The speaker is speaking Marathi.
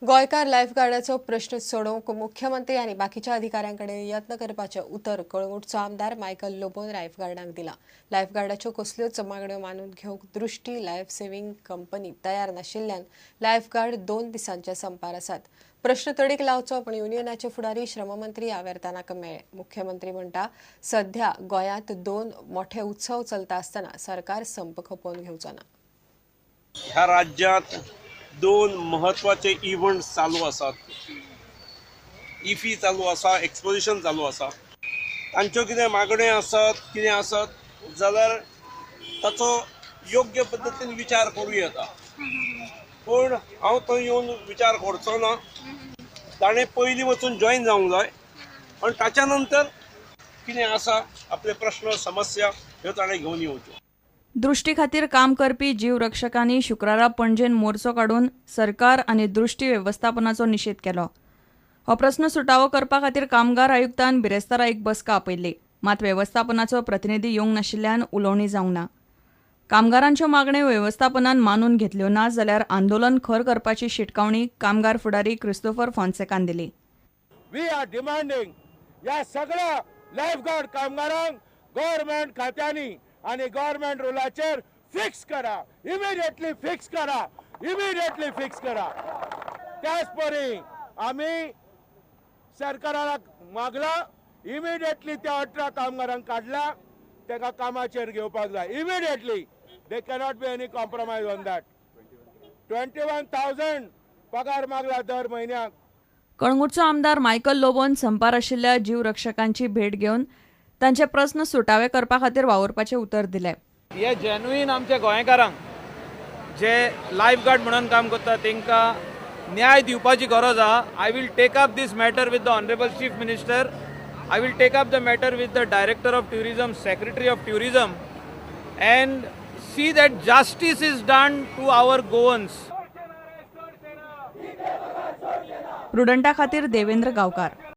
गोंयकार लायफगार्डाचो प्रश्न सोडवूंक मुख्यमंत्री आनी बाकीच्या अधिकाऱ्यांकडे यत्न करपाचें उतर कळंगूटचो आमदार मायकल लोबोन लायफगार्डांक दिला। लायफगार्डाच्यो कसल्योच मागण्यो मानून घेवंक दृष्टी लायफ सेव्हिंग कंपनी तयार नाशिल्ल्यान लायफगार्ड 2 दिसांच्या संपार आसात। प्रश्न तडीक लावचो पण युनियनाचे फुडारी श्रममंत्री आवेर्तानाक मेळ्ळे। मुख्यमंत्री म्हणटा सध्या गोंयांत 2 मोठे उत्सव चलता आसतना सरकार संप खपोवन घेवचो ना। ह्या राज्यात 2 महत्वाचे इव्हेंट्स चालू आसात। इफी चालू आसा, एक्सपोजिशन चालू आसा। तांच्यो कितें मागण्यो आसत जाल्यार ताचो योग्य पद्दतीन विचार करूं येता। पूण हांव थंय येवन विचार करचो ना। ताणें पयलीं वचून जॉयन जावंक जाय आनी ताच्या नंतर कितें आसा आपले प्रश्न समस्या ह्यो ताणें घेवन येवच्यो। दृष्टी खातीर काम करपी जीव रक्षकांनी शुक्रारा पणजेन मोर्चो काडून सरकार आनी दृष्टी वेवस्थापनाचो निशेध केलो। हो प्रस्न सुटावो करपा खातीर कामगार आयुक्तान बिरेस्तारा एक बसका आपयल्ली, मात वेवस्थापनाचो प्रतिनिधी येवंक नाशिल्ल्यान उलोवणी जावंक ना। कामगारांच्यो मागण्यो वेवस्थापनान मानून घेतल्यो ना जाल्यार आंदोलन खर करपाची शिटकावणी कामगार फुडारी क्रिस्तोफर फॉन्सेकान दिली। वी आर डिमांडिंग या सगळ्या लायफगार्ड कामगारांक गव्हर्नमेंट खात्यांनी आणि गव्हर्नमेंट रुलाचेर फिक्स करा, इमिडिएटली फिक्स करा। त्याच परी आम्ही सरकाराक मागला इमिडिएटली त्या 18 कामगारांक काढला तेका कामाचेर घेवपाक जाय immediately. They cannot be any compromise on that. 21,000 पगार मागला दर म्हयन्याक। कळंगूटचो आमदार मायकल लोबोन संपार आशिल्ल्या जीव रक्षकांची भेट घेवन तांचे प्रस्न सुटावे करपा खातीर वावरपाचें उतर दिलें। हे जेन्युइन आमच्या गोंयकारांक जे लायफगार्ड म्हणून काम करता तांकां न्याय दिवपाची गरज आहा। I will take up this matter with the honourable chief minister. I will take up the matter with the director of tourism, secretary of tourism and see that justice is done to our Goans. प्रुडंटा खातीर देवेंद्र गांवकार।